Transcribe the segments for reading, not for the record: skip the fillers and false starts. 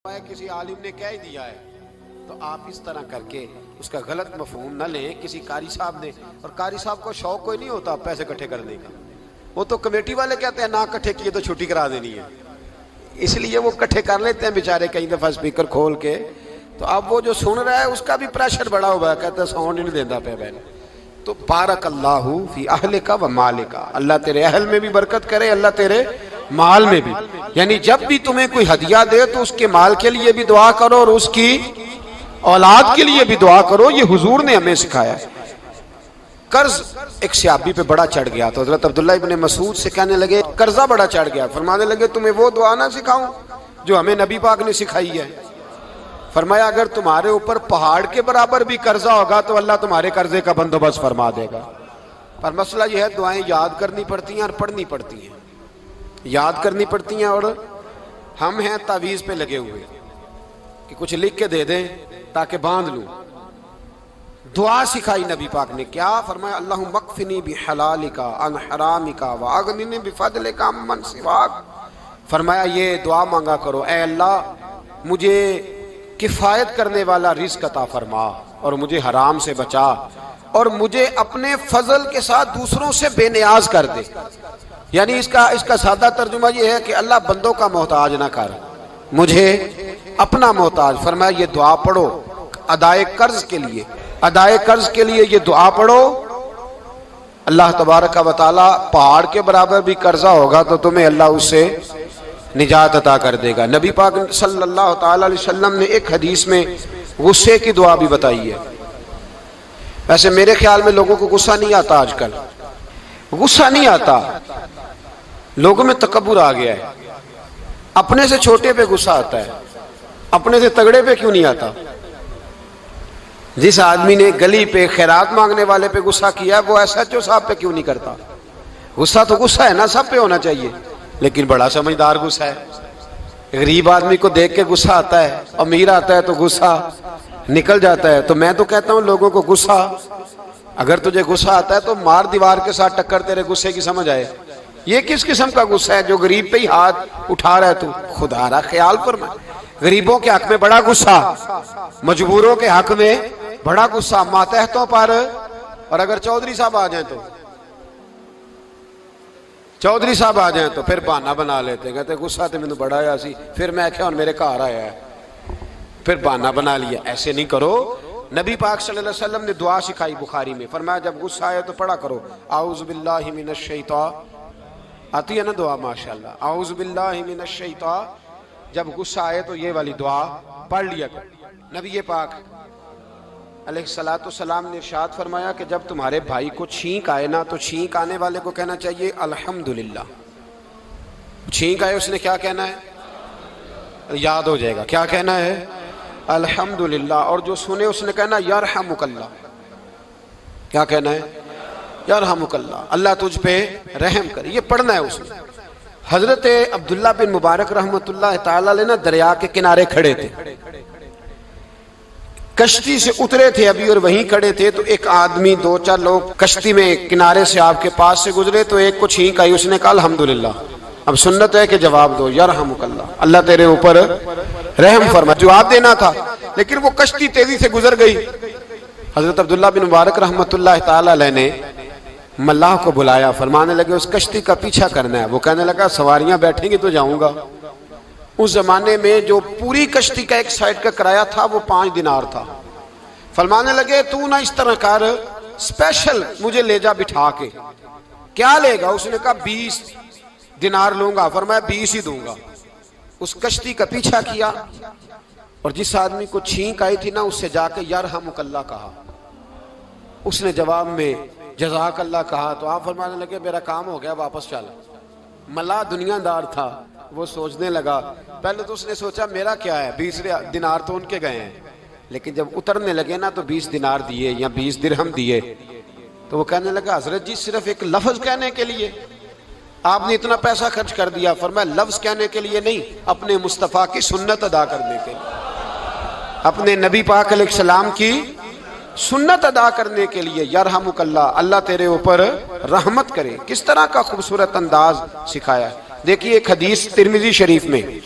किसी आलिम ने कह ही दिया है तो आप इस तरह करके उसका गलत मफहूम न लें। किसी कारी साहब ने, और कारी साहब को शौक कोई नहीं होता पैसे इकट्ठे करने का, वो तो कमेटी वाले कहते हैं ना इकट्ठे किए तो छुट्टी करा देनी है, इसलिए वो इकट्ठे कर लेते हैं बेचारे कई दफा स्पीकर खोल के। तो अब वो जो सुन रहा है उसका भी प्रेशर बड़ा हुआ है, कहते हैं साउंड नहीं देता पे बहन। तो बारक अल्लाहु फी अहलिका व मालिका, अल्लाह तेरे अहल में भी बरकत करे, अल्लाह तेरे माल में भी। यानी जब भी तुम्हें कोई हदिया दे तो उसके माल के लिए भी दुआ करो और उसकी औलाद के लिए भी दुआ करो। ये हुजूर ने हमें सिखाया है। कर्ज एक सहाबी पे बड़ा चढ़ गया तो हजरत अब्दुल्ला इब्ने मसूद से कहने लगे कर्जा बड़ा चढ़ गया, फरमाने लगे तुम्हें वो दुआ ना सिखाऊं जो हमें नबी पाक ने सिखाई है। फरमाया अगर तुम्हारे ऊपर पहाड़ के बराबर भी कर्जा होगा तो अल्लाह तुम्हारे कर्जे का बंदोबस्त फरमा देगा। पर मसला यह है दुआएं याद करनी पड़ती हैं और पढ़नी पड़ती हैं। याद करनी पड़ती हैं और हम हैं तावीज़ पे लगे हुए कि कुछ लिख के दे दें ताकि बांध लूं। दुआ सिखाई नबी पाक ने, क्या फरमाया अल्लाहुम्मा मक्फिनी बिहलालिका अन हरामिका व अगनिनी बिफदलिका अम्मन सिवाक। फरमाया ये दुआ मांगा करो, ऐ अल्लाह मुझे किफ़ायत करने वाला रिज़्क़ अता फरमा और मुझे हराम से बचा और मुझे अपने फजल के साथ दूसरों से बेनियाज कर दे। यानी इसका सादा तर्जुमा ये है कि अल्लाह बंदों का मोहताज ना कर, मुझे अपना मोहताज। फरमाया ये दुआ पढ़ो अदाए कर्ज के लिए, अदाए कर्ज के लिए ये दुआ पढ़ो। अल्लाह तबारक व तआला पहाड़ के बराबर भी कर्जा होगा तो तुम्हें अल्लाह उससे निजात अता कर देगा। नबी पाक सल्लल्लाहु तआला अलैहि वसल्लम ने एक हदीस में गुस्से की दुआ भी बताई है। वैसे मेरे ख्याल में लोगों को गुस्सा नहीं आता, आजकल गुस्सा नहीं आता, लोगों में तकब्बुर आ गया है। अपने से छोटे पे गुस्सा आता है, अपने से तगड़े पे क्यों नहीं आता। जिस आदमी ने गली पे खैरात मांगने वाले पे गुस्सा किया वो एसएचओ साहब पे क्यों नहीं करता। गुस्सा तो गुस्सा है ना, सब पे होना चाहिए, लेकिन बड़ा समझदार गुस्सा है। गरीब आदमी को देख के गुस्सा आता है, अमीर आता है तो गुस्सा निकल जाता है। तो मैं तो कहता हूं लोगों को गुस्सा, अगर तुझे गुस्सा आता है तो मार दीवार के साथ टक्कर तेरे गुस्से की समझ आए। ये किस किस्म का गुस्सा है जो गरीब पे ही हाथ उठा रहा है तू। खुदा रहा ख्याल फरमा, गरीबों के हक में बड़ा गुस्सा, मजबूरों के हक में बड़ा गुस्सा, मातहतों पर। और अगर चौधरी साहब आ जाए तो चौधरी साहब आ जाए तो फिर बहाना बना लेते, कहते गुस्सा तो मैंने बड़ा आया सी, फिर मैं क्या मेरे घर आया है, फिर बहाना बना लिया। ऐसे नहीं करो। नबी पाक सल्लल्लाहु अलैहि वसल्लम ने दुआ सिखाई बुखारी में, फरमाया जब गुस्सा आए तो पढ़ा करो आऊज़ु बिल्लाहि मिनश शैतान, आती है ना दुआ माशाल्लाह, आऊज़ु बिल्लाहि मिनश शैतान। जब गुस्सा आए तो ये वाली दुआ पढ़ लिया करो। नबी पाक अलैहिस्सलातु वस्सलाम ने इरशाद फरमाया कि जब तुम्हारे भाई को छींक आए ना तो छींक आने वाले को कहना चाहिए अल्हम्दुलिल्लाह। छींक आए उसने क्या कहना है, याद हो जाएगा क्या कहना है, अल्हम्दुलिल्लाह। और जो सुने उसने कहना यरहमुकल्लाह, क्या कहना है, यरहमुकल्लाह, अल्लाह तुझ पे रहम करे। ये पढ़ना है उसने। हजरत अब्दुल्ला बिन मुबारक रहमतुल्लाह तआला अलैह ना दरिया के किनारे खड़े थे, कश्ती से उतरे थे अभी और वहीं खड़े थे। तो एक आदमी, दो चार लोग कश्ती में किनारे से आपके पास से गुजरे तो एक को छींक आई, उसने कहा अल्हम्दुलिल्लाह। अब सुन्नत है कि जवाब दो यरहमुकल्लाह, अल्लाह तेरे ऊपर रहम फरमा, जवाब देना था। लेकिन वो कश्ती तेजी से गुजर गई। हजरत अब्दुल्ला बिन मुबारक रहमतुल्लाह तआला अलैह ने मल्लाह को बुलाया, फरमाने लगे उस कश्ती का पीछा करना है। वो कहने लगा सवारियां बैठेंगी तो जाऊंगा। उस जमाने में जो पूरी कश्ती का एक साइड का किराया था वो 5 दिनार था। फरमाने लगे तू ना इस तरह कर, स्पेशल मुझे ले जा बिठा के। क्या लेगा, उसने कहा 20 दिनार लूंगा। फरमाया 20 ही दूंगा। उस कश्ती का पीछा किया और जिस आदमी को छींक आई थी ना उससे जाके यरहमुकल्लाह कहा। उसने जवाब में जज़ाकल्लाह कहा। तो आप फरमाने लगे मेरा काम हो गया, वापस चल। मल्लाह दुनियादार था, वो सोचने लगा, पहले तो उसने सोचा मेरा क्या है, 20 दिनार तो उनके गए हैं। लेकिन जब उतरने लगे ना तो 20 दिनार दिए या 20 दिरहम दिए। तो वो कहने लगा हजरत जी सिर्फ एक लफ्ज कहने के लिए आपने इतना पैसा खर्च कर दिया। फरमाया लफ्ज कहने के लिए नहीं, अपने मुस्तफ़ा की सुन्नत अदा करने के लिए, अपने नबी पाक अलैहिस्सलाम की सुन्नत अदा करने के लिए। यरहमुकल्लाह, अल्लाह तेरे ऊपर रहमत करे। किस तरह का खूबसूरत अंदाज सिखाया। देखिए एक हदीस तिरमिज़ी शरीफ में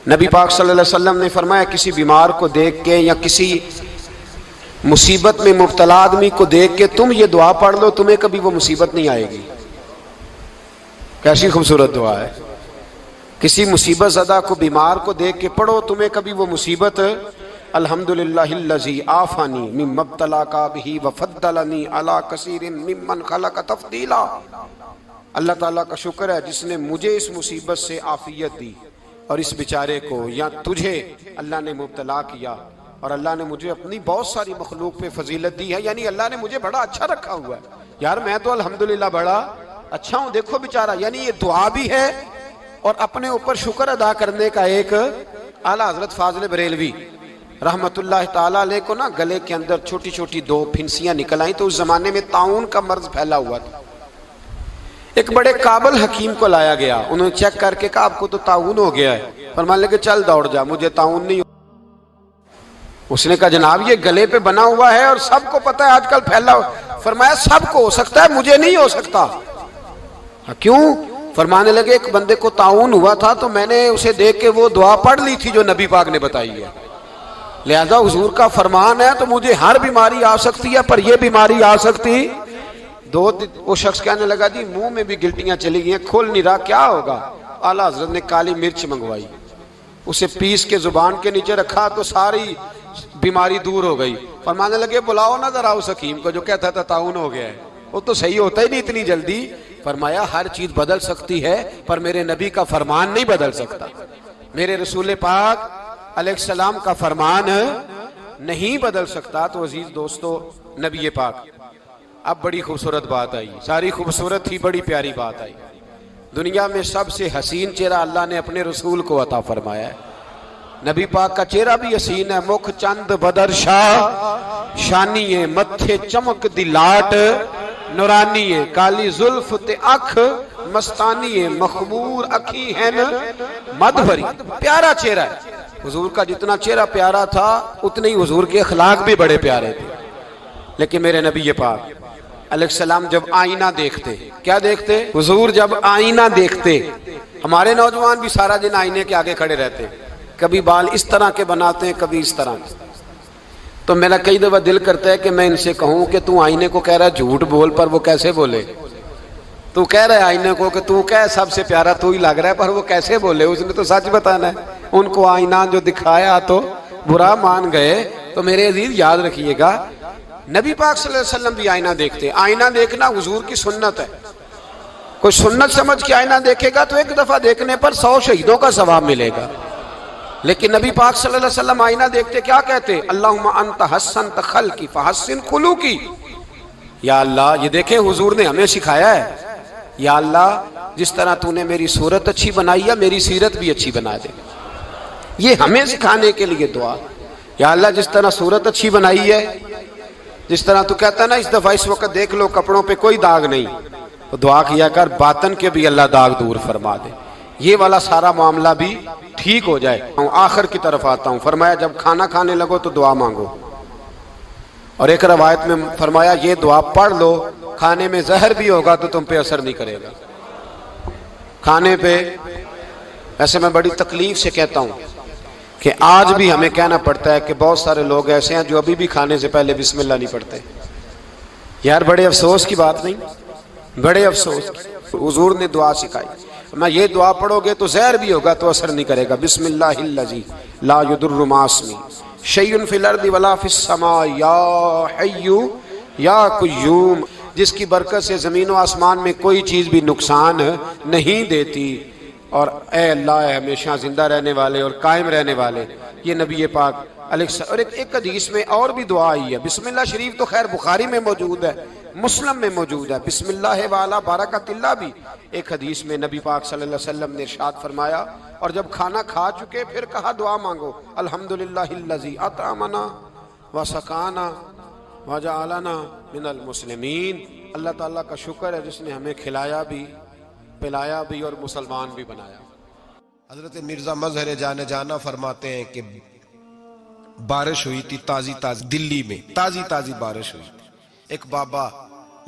नबी पाक सल्लल्लाहु अलैहि वसल्लम ने फरमाया किसी बीमार को देख के या किसी मुसीबत में मुब्तला आदमी को देख के तुम ये दुआ पढ़ लो, तुम्हें कभी वो मुसीबत नहीं आएगी। कैसी खूबसूरत दुआ है। किसी मुसीबत ज़दा को बीमार को देख के पढ़ो, तुम्हें कभी वो मुसीबत अल्हम्दुलिल्लाहिल्लज़ी आफ़ानी मिम्मा इब्तलाका बिही व फ़द्दलनी अला कसीरिन मिम्मन खलक़ तफ़दीला। अल्लाह ताला का शुक्र है जिसने मुझे इस मुसीबत से आफियत दी और इस बेचारे को या तुझे अल्लाह ने मुब्तला किया और अल्लाह ने मुझे अपनी बहुत सारी मखलूक पे फजीलत दी है, यानी अल्लाह ने मुझे बड़ा अच्छा रखा हुआ है। यार मैं तो अल्हम्दुलिल्लाह बड़ा अच्छा हूँ, देखो बेचारा। यानी ये दुआ भी है और अपने ऊपर शुक्र अदा करने का एक आला हजरत फाजिल बरेलवी रहमतुल्लाह ताला अलैह को ना गले के अंदर छोटी छोटी 2 फिंसियां निकल आई। तो उस जमाने में ताउन का मर्ज फैला हुआ था। एक बड़े काबिल हकीम को लाया गया, उन्होंने चेक करके कहा आपको तो ताउन हो गया है। फरमान लगे चल दौड़ जा, मुझे ताउन नहीं। उसने कहा जनाब ये गले पे बना हुआ है और सबको पता है आजकल फैला। फरमाया सबको हो सकता है, मुझे नहीं हो सकता। क्यों? फरमाने लगे एक बंदे को ताउन हुआ था तो मैंने उसे देख के वो दुआ पढ़ ली थी जो नबी पाक ने बताई है, लिहाजा हुजूर का फरमान है तो मुझे हर बीमारी आ सकती है पर यह बीमारी आ सकती। वो शख्स कहने लगा जी मुंह में भी गिल्टियां चली गई, खोल नहीं रहा, क्या होगा? आला हजरत ने काली मिर्च मंगवाई, उसे पीस के जुबान के नीचे रखा तो सारी बीमारी दूर हो गई। फरमाने लगे बुलाओ ना जरा उस हकीम को जो कहता था ताउन हो गया है, वो तो सही होता ही नहीं इतनी जल्दी। फरमाया हर चीज बदल सकती है पर मेरे नबी का फरमान नहीं बदल सकता, मेरे रसूल पाक अलैहिस्सलाम का फरमान नहीं बदल सकता। तो अजीज दोस्तों, नबी पाक अब बड़ी खूबसूरत बात आई, सारी खूबसूरत थी, बड़ी प्यारी बात आई। दुनिया में सबसे हसीन चेहरा अल्लाह ने अपने रसूल को अता फरमाया है। नबी पाक का चेहरा भी हसीन है। मुख चंद बदर शाह शानी है, मत्थे चमक दी लाट नूरानी है, काली जुल्फ ते अख मस्तानी है, मखमूर अखी है न मद भरी। प्यारा चेहरा है हुजूर का। जितना चेहरा प्यारा था उतने ही हुजूर के अखलाक भी बड़े प्यारे थे। लेकिन मेरे नबी पाक अलैहिस्सलाम जब आईना देखते, क्या देखते? हुजूर जब आईना देखते, हमारे नौजवान भी सारा दिन आईने के आगे खड़े रहते, कभी बाल इस तरह के बनाते हैं कभी इस तरह के। तो मेरा कई दफा दिल करता है कि मैं इनसे कहूं कि तू आईने को कह रहा है झूठ बोल, पर वो कैसे बोले? तू कह रहा है आईने को कि तू क्या सबसे प्यारा तू ही लग रहा है, पर वो कैसे बोले? उसने तो सच बताना है। उनको आईना जो दिखाया तो बुरा मान गए। तो मेरे अजीज याद रखिएगा नबी पाक सल्लल्लाहु अलैहि वसल्लम भी आईना देखते। आईना देखना हुजूर की सुन्नत है। कोई सुन्नत समझ के आईना देखेगा तो एक दफा देखने पर 100 शहीदों का सवाब मिलेगा। लेकिन नबी पाक सल्लल्लाहु अलैहि वसल्लम आईना देखते क्या कहते? अल्लाहुम्मा अंत हस्सनत खल्की फहस्सिन खुलूकी। या अल्लाह, ये देखे हुजूर ने हमें सिखाया है, या अल्लाह जिस तरह तूने मेरी सूरत अच्छी बनाई है मेरी सीरत भी अच्छी बना दे। ये हमें सिखाने के लिए दुआ। या अल्लाह जिस तरह सूरत अच्छी बनाई है, जिस तरह तू कहता है ना इस दफा इस वक्त देख लो कपड़ों पे कोई दाग नहीं, तो दुआ किया कर बातन के भी अल्लाह दाग दूर फरमा दे, ये वाला सारा मामला भी ठीक हो जाए। आखिर की तरफ आता हूँ। फरमाया जब खाना खाने लगो तो दुआ मांगो, और एक रवायत में फरमाया ये दुआ पढ़ लो, खाने में जहर भी होगा तो तुम पे असर नहीं करेगा। खाने पे ऐसे मैं बड़ी तकलीफ से कहता हूँ कि आज भी हमें कहना पड़ता है कि बहुत सारे लोग ऐसे हैं जो अभी भी खाने से पहले बिस्मिल्लाह नहीं पढ़ते। यार बड़े अफसोस की बात नहीं, बड़े अफसोस की। हुजूर ने दुआ सिखाई, मैं ये दुआ पढ़ोगे तो जहर भी होगा तो असर नहीं करेगा। बिस्मिल्लाहिल्लज़ी ला युदुर्रु मास्मी शैउन फिल अर्दि वला फिस समा या हय्यु या कुय्यूम, जिसकी बरकत से ज़मीन व आसमान में कोई चीज़ भी नुकसान नहीं देती, और ए अल्लाह हमेशा जिंदा रहने वाले और कायम रहने वाले। ये नबी पाक और एक हदीस में और भी दुआ आई है। बिस्मिल्लाह शरीफ तो खैर बुखारी में मौजूद है, मुस्लिम में मौजूद है। बिस्मिल्लाह वाला बरकतिल्लाह भी एक हदीस में नबी पाक सल्लल्लाहु अलैहि वसल्लम ने इरशाद फरमाया। और जब खाना खा चुके फिर कहा दुआ मांगो, अल्हम्दुलिल्लाहिल्लज़ी अतअमना व सकाना व जअलना मिनल मुस्लिमीन। अल्लाह ताला का शुक्र है जिसने हमें खिलाया भी, पिलाया भी और मुसलमान भी बनाया। हजरत मिर्जा मजहर जाने जाना फरमाते हैं कि बारिश हुई थी ताजी ताजी, दिल्ली में ताजी ताजी बारिश हुई थी। एक बाबा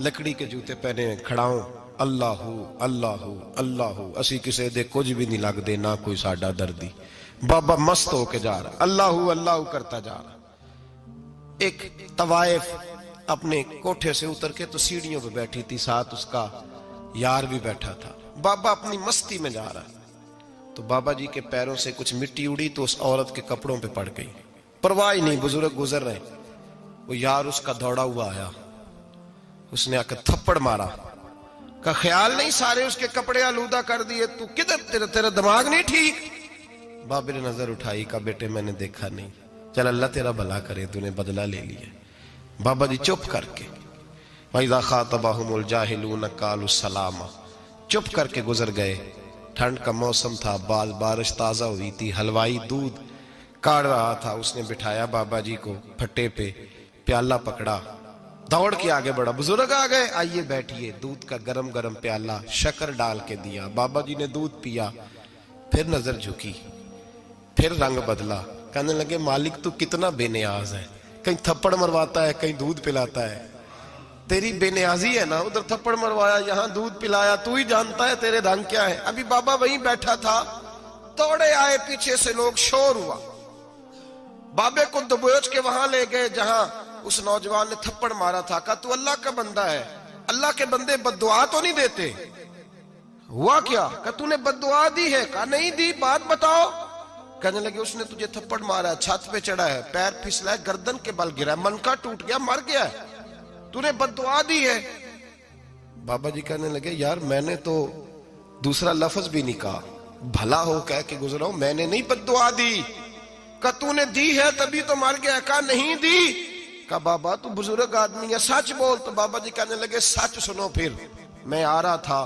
लकड़ी के जूते पहने खड़ा हूं, अल्लाहू अल्लाहू अल्लाहू, असी किसी दे कुछ भी नहीं लगते, ना कोई साडा दर्दी। बाबा मस्त होके जा रहा, अल्लाहू अल्लाहू करता जा रहा। एक तवाइफ अपने कोठे से उतर के तो सीढ़ियों पे बैठी थी, साथ उसका यार भी बैठा था। बाबा अपनी मस्ती में जा रहा, तो बाबा जी के पैरों से कुछ मिट्टी उड़ी तो उस औरत के कपड़ों पे पड़ गई। परवाह ही नहीं, बुजुर्ग गुजर रहे। वो यार उसका दौड़ा हुआ आया, उसने आकर थप्पड़ मारा, का ख्याल नहीं सारे उसके कपड़े आलूदा कर दिए, तू किधर, तेरा दिमाग नहीं ठीक। बाबे ने नजर उठाई, का बेटे मैंने देखा नहीं, चल अल्लाह तेरा भला करे, तूने बदला ले लिया। बाबा जी चुप करके, वइज़ा ख़ातबहुमुल जाहिलून क़ालू सलामा, चुप करके गुजर गए। ठंड का मौसम था, बारिश ताजा हुई थी, हलवाई दूध काढ़ रहा था, उसने बिठाया बाबा जी को फट्टे पे, प्याला पकड़ा, दौड़ के आगे बढ़ा। बुजुर्ग आ गए, आइए बैठिए। दूध का गरम गरम प्याला शक्कर डाल के दिया। बाबा जी ने दूध पिया, फिर नजर झुकी, फिर रंग बदला। कहने लगे मालिक तू कितना बेनियाज है, कहीं थप्पड़ मरवाता है, कहीं दूध पिलाता है। तेरी बेनियाजी है ना, उधर थप्पड़ मरवाया, यहाँ दूध पिलाया, तू ही जानता है तेरे रंग क्या है। अभी बाबा वहीं बैठा था, दौड़े आए, पीछे से लोग, शोर हुआ। बाबे को दबोच के वहां ले गए जहां उस नौजवान ने थप्पड़ मारा था। कहा तू अल्लाह का बंदा है, अल्लाह के बंदे बद्दुआ तो नहीं देते। हुआ क्या? कहा तूने बद्दुआ दी है? कहा नहीं दी, बात बताओ। कहने लगे उसने तुझे थप्पड़ मारा, छत पे चढ़ा है, पैर फिसला है, गर्दन के बल गिरा, मन का टूट गया, मर गया है, तूने बद्दुआ दी है। बाबा जी कहने लगे यार मैंने तो दूसरा लफ्ज भी नहीं कहा, भला हो कह के गुजरा हूं, मैंने नहीं बद्दुआ दी। कहा तूने दी है तभी तो मर गया। कहा नहीं दी। कहा बाबा तू बुजुर्ग आदमी है, सच बोल। तो बाबा जी कहने लगे सच सुनो। फिर मैं आ रहा था,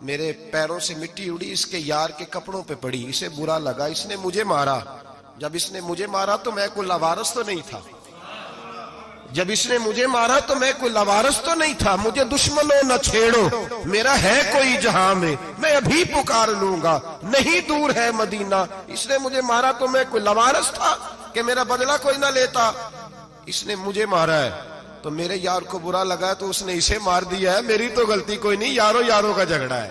मेरे पैरों से मिट्टी उड़ी, इसके यार के कपड़ों पे पड़ी, इसे बुरा लगा, इसने मुझे मारा। जब इसने मुझे मारा तो मैं कोई लवारस तो नहीं था, जब इसने मुझे मारा तो मैं कोई लवारस तो नहीं था। मुझे दुश्मनों न छेड़ो, मेरा है कोई जहां में, मैं अभी पुकार लूंगा, नहीं दूर है मदीना। इसने मुझे मारा तो मैं कोई लवारस था कि मेरा बदला कोई ना लेता। इसने मुझे मारा है तो मेरे यार को बुरा लगा तो उसने इसे मार दिया है, मेरी तो गलती कोई नहीं, यारों यारों का झगड़ा है,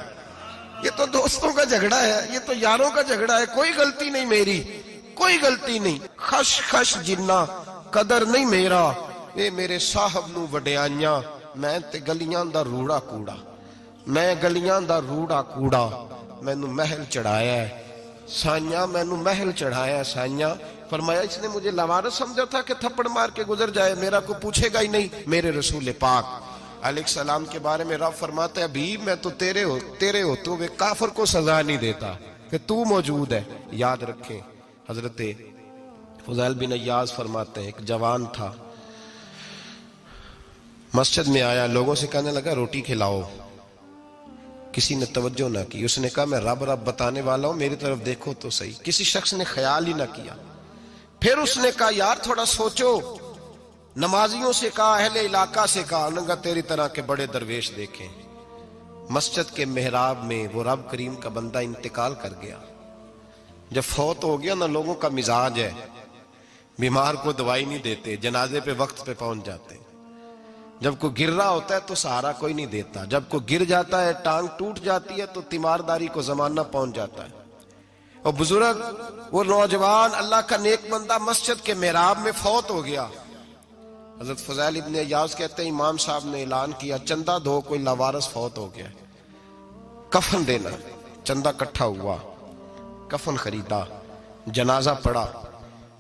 ये तो दोस्तों का झगड़ा है, ये तो यारों का झगड़ा है, कोई गलती नहीं मेरी, कोई गलती नहीं। खश खश जिन्ना कदर नहीं मेरा, ये मेरे साहब नू वडियाइयां, मैं ते गलियां दा रूड़ा कूड़ा, मैं गलियां दा रूड़ा कूड़ा, मैनू महल चढ़ाया है साइया, मैनू महल चढ़ाया है साइया। फरमाया इसने मुझे लवारस समझा था कि थप्पड़ मार के गुजर जाए, मेरा को पूछेगा ही नहीं। मेरे रसूल पाक अलैहिस्सलाम के बारे में रब फरमाता है अभी मैं तो तेरे होते हुए काफिर को सजा नहीं देता कि तू मौजूद है। याद रखें, हजरत फुज़ैल बिन अय्याज फरमाते हैं एक जवान था, मस्जिद में आया, लोगों से कहने लगा रोटी खिलाओ, किसी ने तवज्जो ना की। उसने कहा मैं रब रब बताने वाला हूं, मेरी तरफ देखो तो सही। किसी शख्स ने ख्याल ही ना किया। फिर उसने कहा यार थोड़ा सोचो, नमाजियों से कहा, अहले इलाका से कहा, उन्होंने तेरी तरह के बड़े दरवेश देखे। मस्जिद के मेहराब में वो रब करीम का बंदा इंतकाल कर गया। जब फौत हो गया ना, लोगों का मिजाज है, बीमार को दवाई नहीं देते, जनाजे पे वक्त पे पहुंच जाते। जब कोई गिर रहा होता है तो सहारा कोई नहीं देता, जब कोई गिर जाता है, टांग टूट जाती है तो तीमारदारी को जमाना पहुंच जाता है। और बुजुर्ग वो नौजवान अल्लाह का नेक बंदा मस्जिद के मेहराब में फौत हो गया। हजरत फज़ैल इब्न अय्याज कहते हैं इमाम साहब ने ऐलान किया चंदा दो, कोई लवारस फौत हो गया, कफन देना। चंदा इकट्ठा हुआ, कफन खरीदा, जनाजा पड़ा,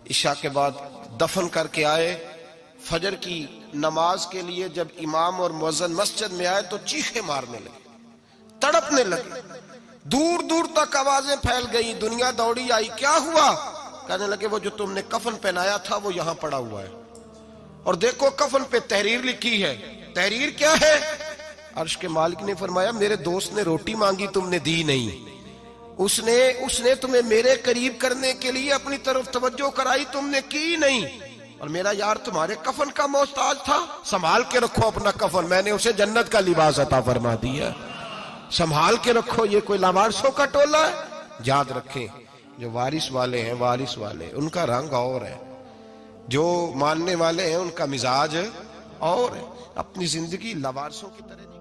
इशा के बाद दफन करके आए। फजर की नमाज के लिए जब इमाम और मुअज्जिन मस्जिद में आए तो चीखे मारने लगे, तड़पने लगे, दूर दूर तक आवाजें फैल गई, दुनिया दौड़ी आई। क्या हुआ? कहने लगे वो जो तुमने कफन पहनाया था वो यहां पड़ा हुआ है, और देखो कफन पे तहरीर लिखी है। तहरीर क्या है? अर्श के मालिक ने फरमाया मेरे दोस्त ने रोटी मांगी, तुमने दी नहीं, उसने तुम्हें मेरे करीब करने के लिए अपनी तरफ तवज्जो कराई, तुमने की नहीं, और मेरा यार तुम्हारे कफन का मोहताज था, संभाल के रखो अपना कफन, मैंने उसे जन्नत का लिबास अता फरमा दिया, संभाल के रखो। ये कोई लावारिसों का टोला है? याद रखें जो वारिस वाले हैं, वारिस वाले उनका रंग और है, जो मानने वाले हैं उनका मिजाज और है। अपनी जिंदगी लावारिसों की तरह